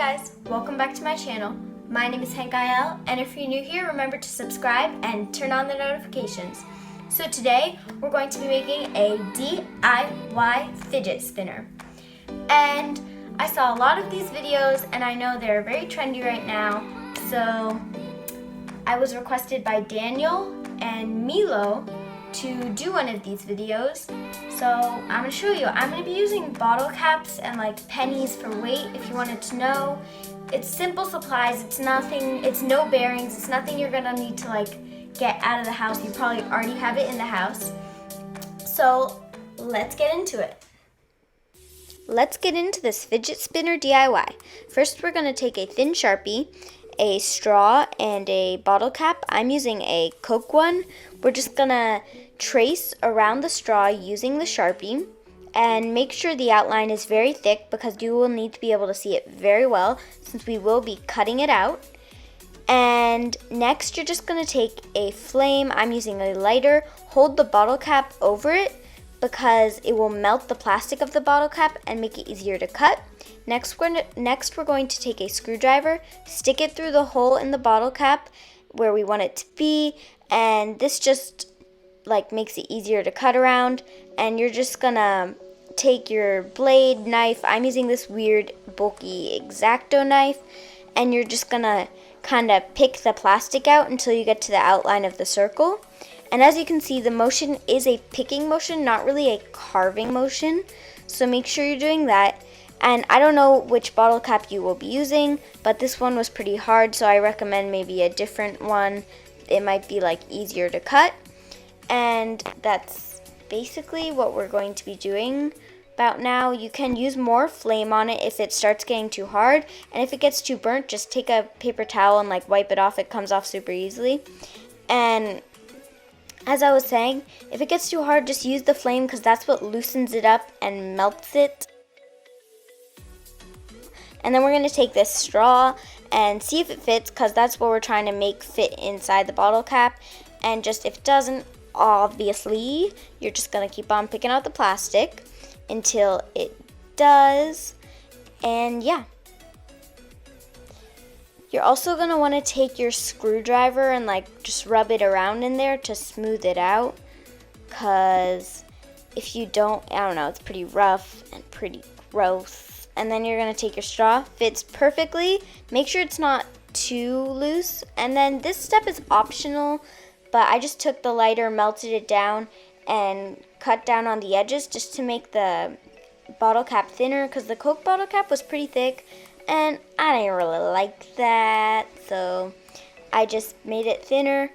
guys, welcome back to my channel. My name is Hank IL, and if you're new here, remember to subscribe and turn on the notifications. So today, we're going to be making a DIY fidget spinner. And I saw a lot of these videos, and I know they're very trendy right now, so I was requested by Daniel and Milo to do one of these videos. So I'm going to show you. I'm going to be using bottle caps and like pennies for weight if you wanted to know. It's simple supplies. It's nothing, it's no bearings. It's nothing you're going to need to like get out of the house. You probably already have it in the house. So let's get into it. Let's get into this fidget spinner DIY. First, we're going to take a thin Sharpie, a straw, and a bottle cap. I'm using a Coke one. We're just going to trace around the straw using the Sharpie and make sure the outline is very thick because you will need to be able to see it very well since we will be cutting it out. And next, you're just going to take a flame. I'm using a lighter. Hold the bottle cap over it because it will melt the plastic of the bottle cap and make it easier to cut. Next, we're going to take a screwdriver, stick it through the hole in the bottle cap where we want it to be, and this just like makes it easier to cut around. And you're just gonna take your blade, knife. I'm using this weird bulky X-Acto knife, and you're just gonna kind of pick the plastic out until you get to the outline of the circle. And as you can see, the motion is a picking motion, not really a carving motion. So make sure you're doing that. And I don't know which bottle cap you will be using, but this one was pretty hard, so I recommend maybe a different one. It might be like easier to cut. And that's basically what we're going to be doing about now. You can use more flame on it if it starts getting too hard, and if it gets too burnt, just take a paper towel and like wipe it off. It comes off super easily. And as I was saying, if it gets too hard, just use the flame because that's what loosens it up and melts it. And then we're going to take this straw and see if it fits because that's what we're trying to make fit inside the bottle cap. And just if it doesn't, obviously, you're just going to keep on picking out the plastic until it does. And yeah. You're also going to want to take your screwdriver and like just rub it around in there to smooth it out. Because if you don't, I don't know, it's pretty rough and pretty gross. And then you're going to take your straw, fits perfectly. Make sure it's not too loose. And then this step is optional, but I just took the lighter, melted it down, and cut down on the edges just to make the bottle cap thinner because the Coke bottle cap was pretty thick, and I didn't really like that. So I just made it thinner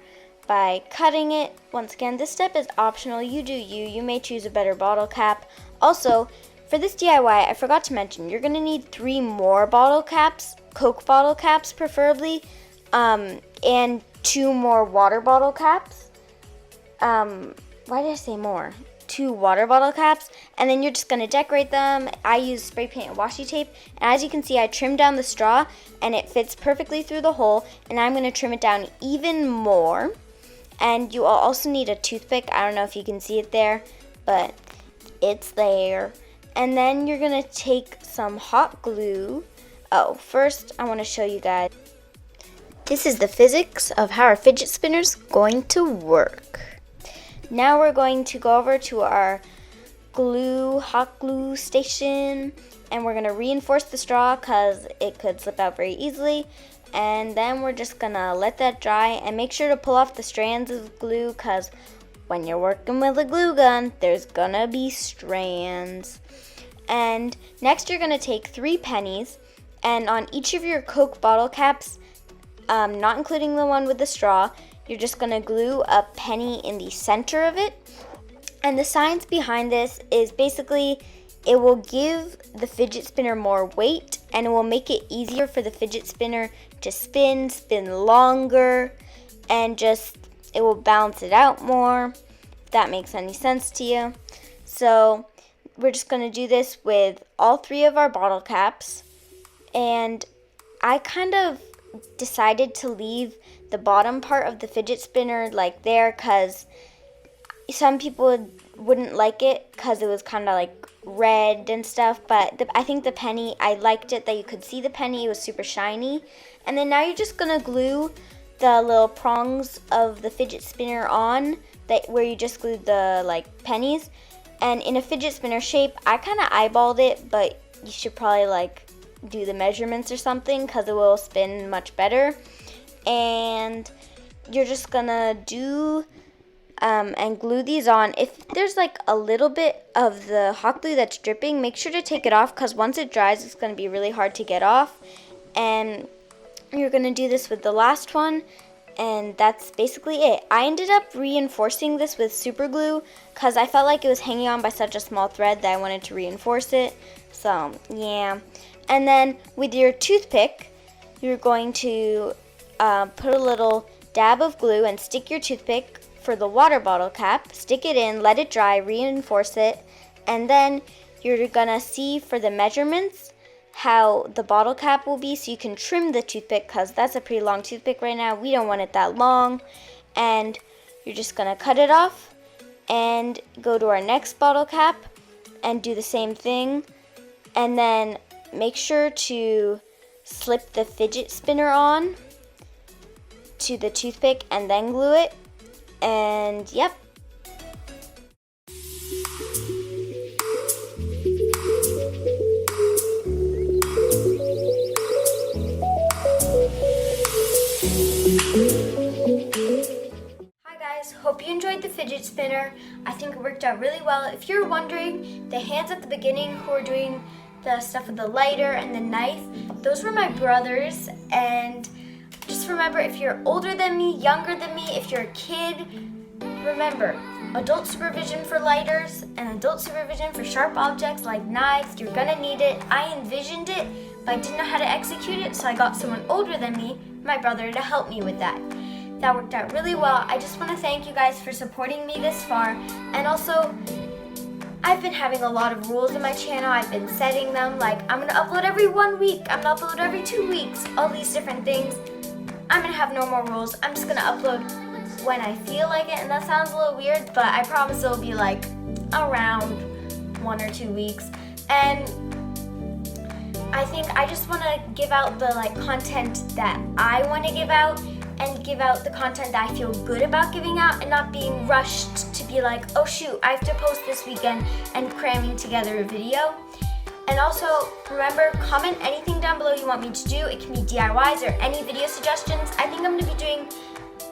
by cutting it. Once again, this step is optional. You do you. You may choose a better bottle cap. Also, for this DIY, I forgot to mention, you're going to need 3 more bottle caps, Coke bottle caps preferably, and 2 more water bottle caps. Why did I say more? 2 water bottle caps, and then you're just going to decorate them. I use spray paint and washi tape, and as you can see, I trimmed down the straw, and it fits perfectly through the hole, and I'm going to trim it down even more. And you will also need a toothpick. I don't know if you can see it there, but it's there. And then you're going to take some hot glue. Oh, first I want to show you guys. This is the physics of how our fidget spinner is going to work. Now we're going to go over to our hot glue station, and we're going to reinforce the straw because it could slip out very easily. And then we're just going to let that dry and make sure to pull off the strands of glue because when you're working with a glue gun, there's going to be strands. And next you're going to take 3 pennies, and on each of your Coke bottle caps, not including the one with the straw, you're just going to glue a penny in the center of it. And the science behind this is basically it will give the fidget spinner more weight, and it will make it easier for the fidget spinner to spin longer, and just it will balance it out more, if that makes any sense to you. So we're just going to do this with all 3 of our bottle caps. And I kind of decided to leave the bottom part of the fidget spinner like there because some people wouldn't like it because it was kind of like red and stuff, but I think the penny, I liked it that you could see the penny. It was super shiny. And then now you're just gonna glue the little prongs of the fidget spinner on, that where you just glued the like pennies. And in a fidget spinner shape, I kind of eyeballed it, but you should probably like do the measurements or something because it will spin much better. And you're just gonna do and glue these on. If there's like a little bit of the hot glue that's dripping, make sure to take it off because once it dries, it's gonna be really hard to get off. And you're gonna do this with the last one, and that's basically it. I ended up reinforcing this with super glue because I felt like it was hanging on by such a small thread that I wanted to reinforce it. So yeah. And then with your toothpick, you're going to put a little dab of glue and stick your toothpick for the water bottle cap, stick it in, let it dry, reinforce it, and then you're gonna see for the measurements how the bottle cap will be so you can trim the toothpick because that's a pretty long toothpick right now. We don't want it that long. And you're just gonna cut it off and go to our next bottle cap and do the same thing. And then make sure to slip the fidget spinner on to the toothpick and then glue it. And yep. Hi guys, hope you enjoyed the fidget spinner. I think it worked out really well. If you're wondering, the hands at the beginning who are doing the stuff with the lighter and the knife, those were my brothers. And just remember, if you're older than me, younger than me, if you're a kid, remember, adult supervision for lighters and adult supervision for sharp objects like knives. You're gonna need it. I envisioned it, but I didn't know how to execute it, so I got someone older than me, my brother, to help me with that. That worked out really well. I just want to thank you guys for supporting me this far. And also, I've been having a lot of rules in my channel. I've been setting them, like I'm gonna upload every 1 week, I'm gonna upload every 2 weeks, all these different things. I'm gonna have no more rules. I'm just gonna upload when I feel like it, and that sounds a little weird, but I promise it'll be like around 1 or 2 weeks. And I think I just want to give out the like content that I want to give out, and give out the content that I feel good about giving out, and not being rushed to be like, oh shoot, I have to post this weekend, and cramming together a video. And also, remember, comment anything down below you want me to do. It can be DIYs or any video suggestions. I think I'm going to be doing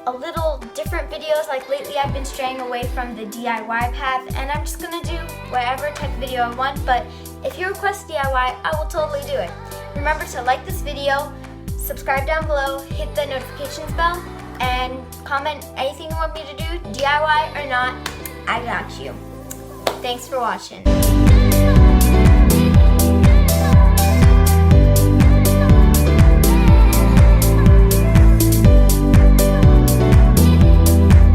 a little different videos. Like lately I've been straying away from the DIY path, and I'm just going to do whatever type of video I want. But if you request DIY, I will totally do it. Remember to like this video, subscribe down below, hit the notifications bell, and comment anything you want me to do, DIY or not. I got you. Thanks for watching.